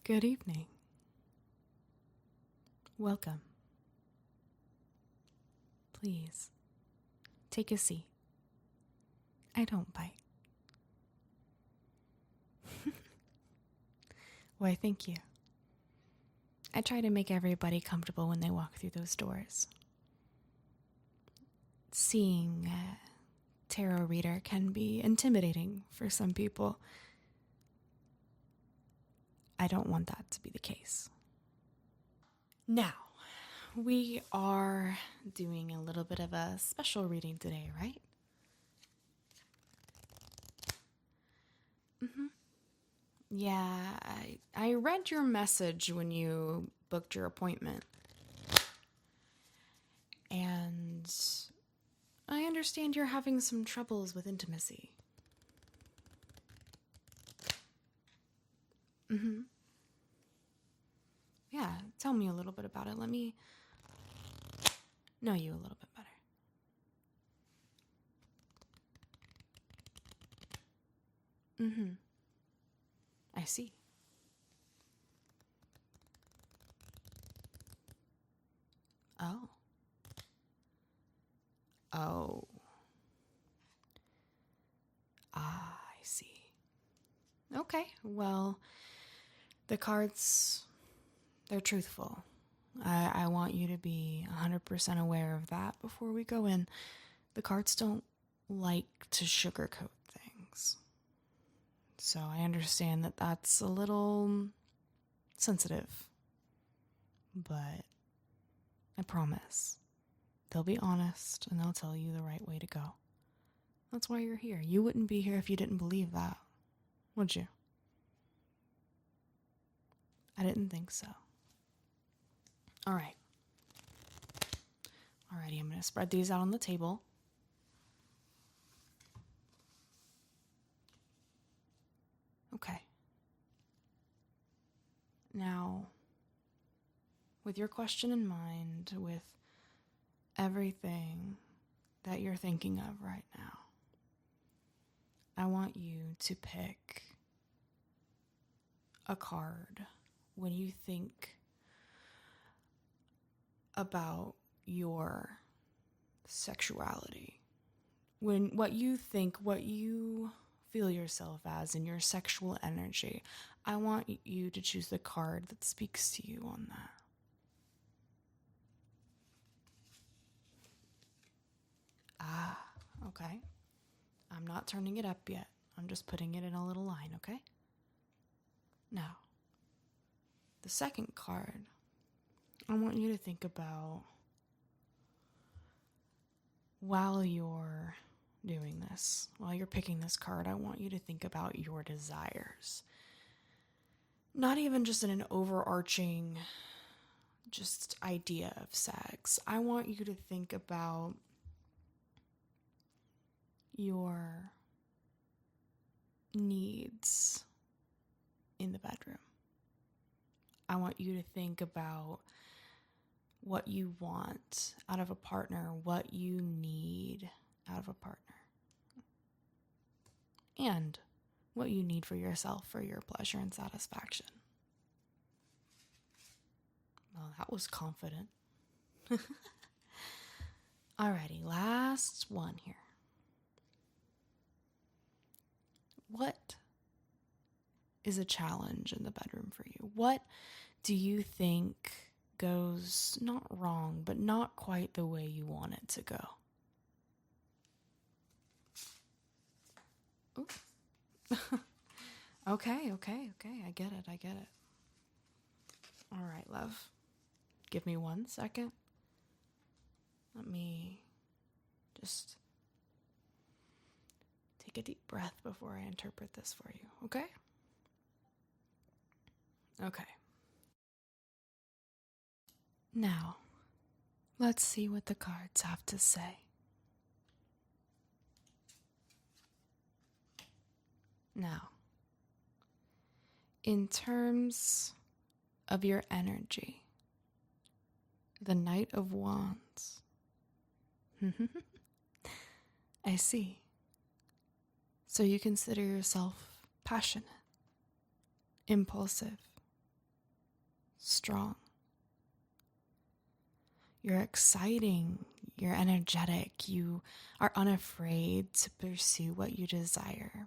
Good evening. Welcome. Please, take a seat. I don't bite. Why, thank you. I try to make everybody comfortable when they walk through those doors. Seeing a tarot reader can be intimidating for some people. I don't want that to be the case. Now, we are doing a little bit of a special reading today, right? Yeah, I read your message when you booked your appointment. And I understand you're having some troubles with intimacy. Yeah, tell me a little bit about it. Let me know you a little bit better. I see. Oh. Oh. Ah, I see. Okay, well, the cards, they're truthful. I want you to be 100% aware of that before we go in. The cards don't like to sugarcoat things. So I understand that that's a little sensitive. But I promise, they'll be honest and they'll tell you the right way to go. That's why you're here. You wouldn't be here if you didn't believe that, would you? I didn't think so. All right. Alrighty, I'm going to spread these out on the table. Okay. Now, with your question in mind, with everything that you're thinking of right now, I want you to pick a card when you think about your sexuality. What you feel yourself as in your sexual energy, I want you to choose the card that speaks to you on that. Ah, okay. I'm not turning it up yet. I'm just putting it in a little line, okay? Now, the second card, I want you to think about while you're doing this, while you're picking this card, I want you to think about your desires. Not even just in an overarching just idea of sex. I want you to think about your needs in the bedroom. I want you to think about what you want out of a partner, what you need out of a partner, and what you need for yourself for your pleasure and satisfaction. Well, that was confident. Alrighty, last one here. What is a challenge in the bedroom for you? What do you think goes not wrong, but not quite the way you want it to go? Okay, I get it. All right, love. Give me 1 second. Let me just take a deep breath before I interpret this for you, okay? Okay. Now, let's see what the cards have to say. Now, in terms of your energy, the Knight of Wands. I see. So you consider yourself passionate, impulsive, strong. You're exciting, you're energetic, you are unafraid to pursue what you desire.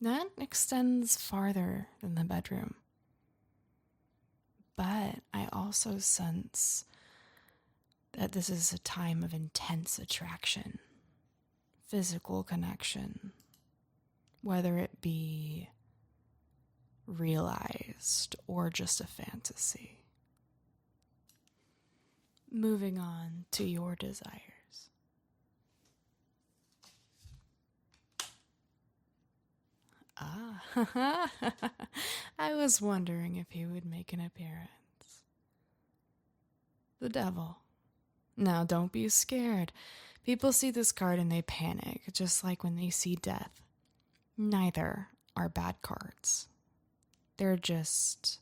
That extends farther than the bedroom. But I also sense that this is a time of intense attraction, physical connection, whether it be realized or just a fantasy. Moving on to your desires. Ah, I was wondering if he would make an appearance. The devil. Now, don't be scared. People see this card and they panic, just like when they see death. Neither are bad cards. They're just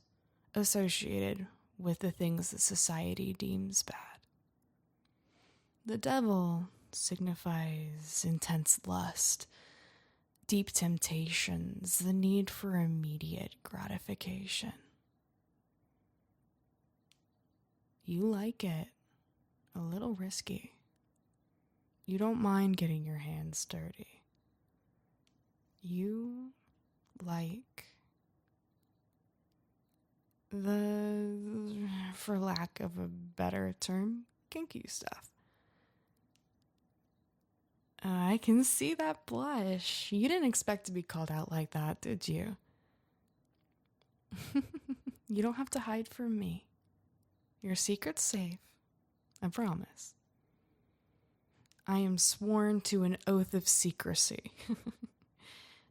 associated with the things that society deems bad. The devil signifies intense lust, deep temptations, the need for immediate gratification. You like it. A little risky. You don't mind getting your hands dirty. You like the, for lack of a better term, kinky stuff. I can see that blush. You didn't expect to be called out like that, did you? You don't have to hide from me. Your secret's safe. I promise. I am sworn to an oath of secrecy.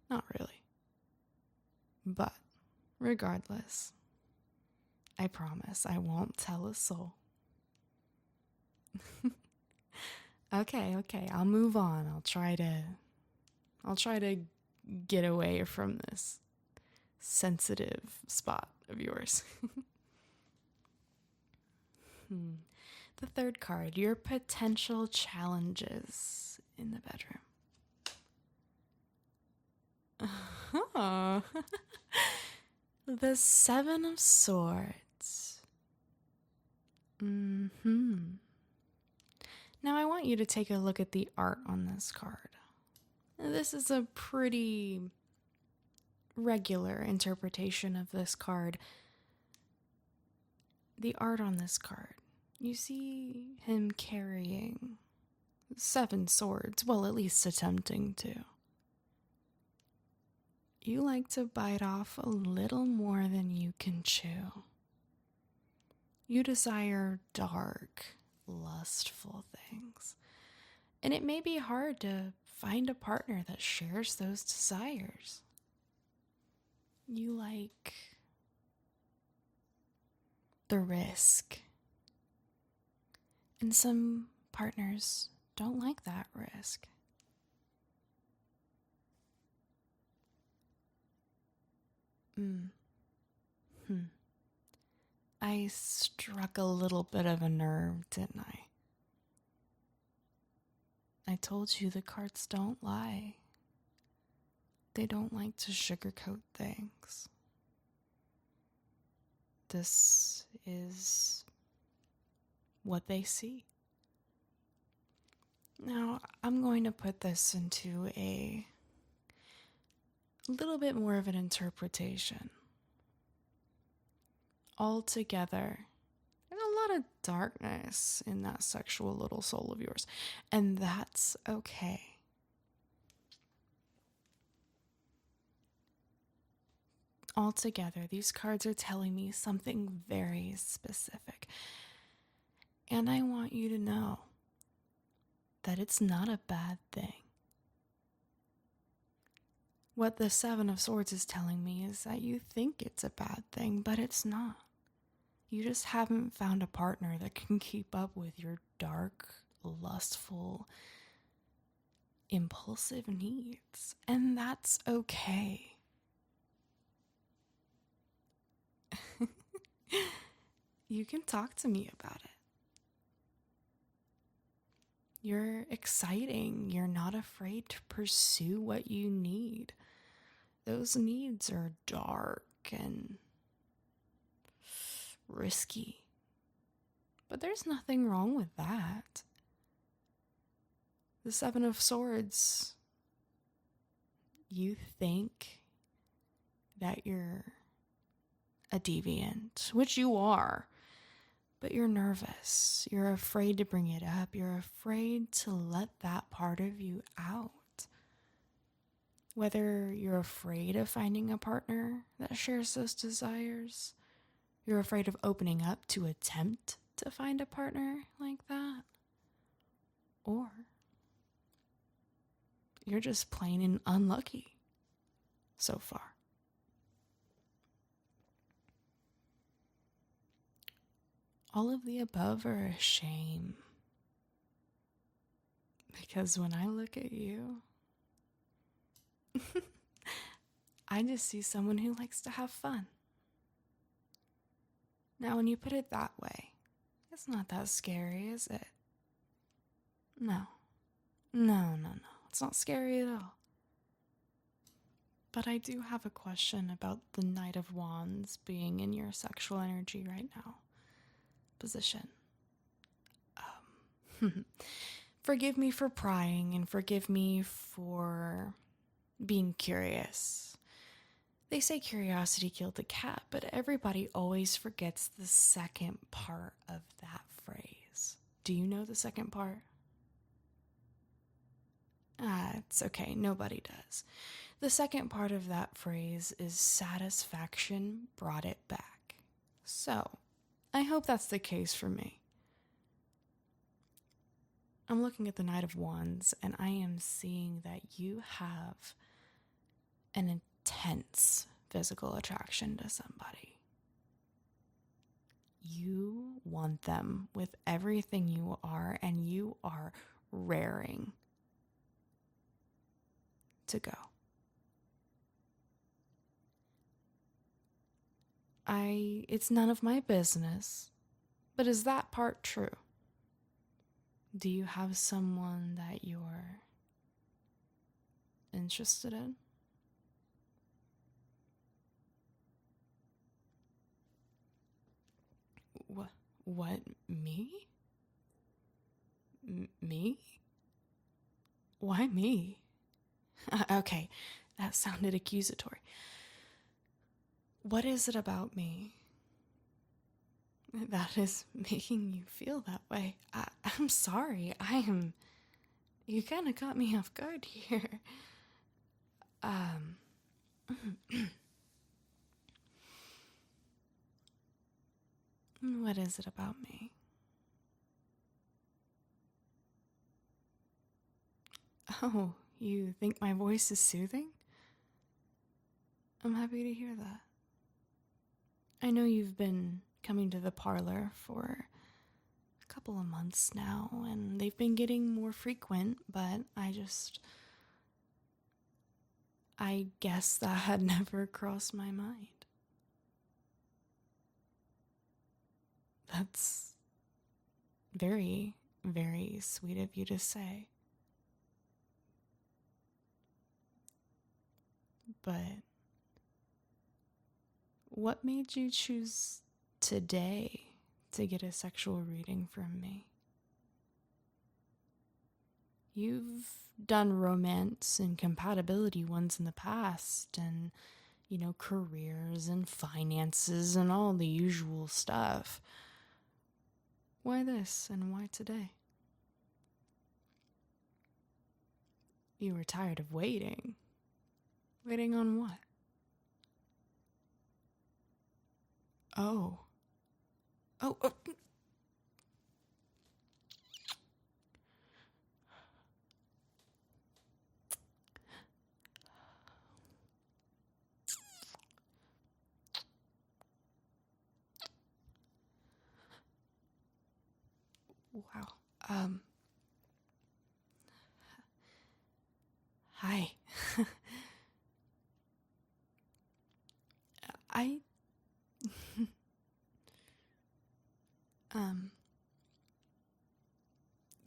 Not really. But, regardless, I promise I won't tell a soul. Okay, I'll move on. I'll try to get away from this sensitive spot of yours. The third card, your potential challenges in the bedroom. Oh. The Seven of Swords. Now I want you to take a look at the art on this card. This is a pretty regular interpretation of this card. The art on this card. You see him carrying 7 swords, well, at least attempting to. You like to bite off a little more than you can chew. You desire dark, lustful things. And it may be hard to find a partner that shares those desires. You like the risk. And some partners don't like that risk. I struck a little bit of a nerve, didn't I? I told you the cards don't lie. They don't like to sugarcoat things. This is what they see. Now, I'm going to put this into a little bit more of an interpretation. Altogether, there's a lot of darkness in that sexual little soul of yours, and that's okay. Altogether, these cards are telling me something very specific, and I want you to know that it's not a bad thing. What the Seven of Swords is telling me is that you think it's a bad thing, but it's not. You just haven't found a partner that can keep up with your dark, lustful, impulsive needs. And that's okay. You can talk to me about it. You're exciting. You're not afraid to pursue what you need. Those needs are dark and risky. But there's nothing wrong with that. The Seven of Swords, you think that you're a deviant, which you are, but you're nervous. You're afraid to bring it up. You're afraid to let that part of you out. Whether you're afraid of finding a partner that shares those desires, you're afraid of opening up to attempt to find a partner like that, or you're just plain and unlucky so far. All of the above are a shame. Because when I look at you, I just see someone who likes to have fun. Now, when you put it that way, it's not that scary, is it? No. It's not scary at all. But I do have a question about the Knight of Wands being in your sexual energy right now. Position. Forgive me for prying and forgive me for being curious. They say curiosity killed the cat, but everybody always forgets the second part of that phrase. Do you know the second part? It's okay, nobody does. The second part of that phrase is satisfaction brought it back. So, I hope that's the case for me. I'm looking at the Knight of Wands, and I am seeing that you have an intense physical attraction to somebody. You want them with everything you are, and you are raring to go. It's none of my business, but is that part true? Do you have someone that you're interested in? What, me? Me? Why me? Okay, that sounded accusatory. What is it about me that is making you feel that way? I'm sorry. You kind of caught me off guard here. What is it about me? Oh, you think my voice is soothing? I'm happy to hear that. I know you've been coming to the parlor for a couple of months now, and they've been getting more frequent, but I guess that had never crossed my mind. That's very, very sweet of you to say. But what made you choose today to get a sexual reading from me? You've done romance and compatibility ones in the past, and, careers and finances and all the usual stuff. Why this and why today? You were tired of waiting. Waiting on what? Oh. Wow. Hi.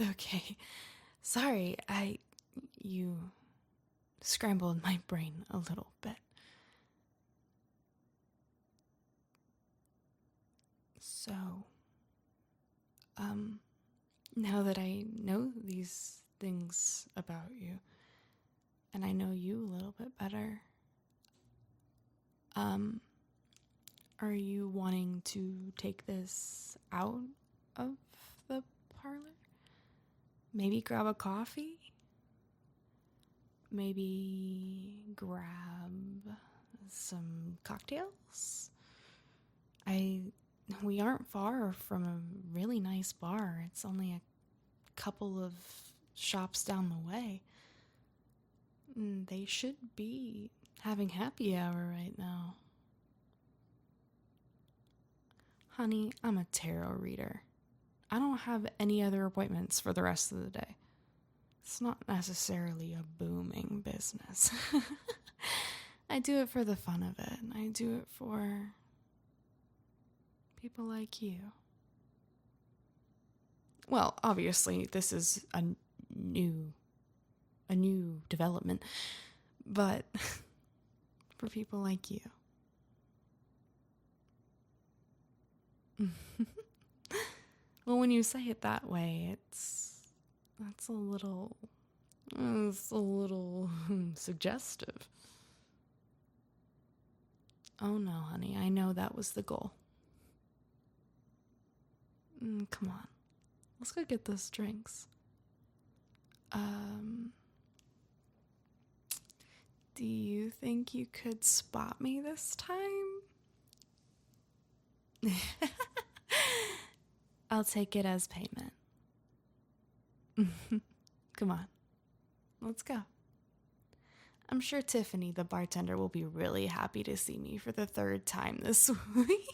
Okay. Sorry, you scrambled my brain a little bit. So, now that I know these things about you, and I know you a little bit better, are you wanting to take this out of the parlor? Maybe grab a coffee? Maybe grab some cocktails? We aren't far from a really nice bar. It's only a couple of shops down the way. They should be having happy hour right now. Honey, I'm a tarot reader. I don't have any other appointments for the rest of the day. It's not necessarily a booming business. I do it for the fun of it. I do it for people like you. Well, obviously, this is a new development, but for people like you. Well, when you say it that way, it's a little suggestive. Oh no, honey, I know that was the goal. Come on, let's go get those drinks. Do you think you could spot me this time? I'll take it as payment. Come on, let's go. I'm sure Tiffany, the bartender, will be really happy to see me for the third time this week.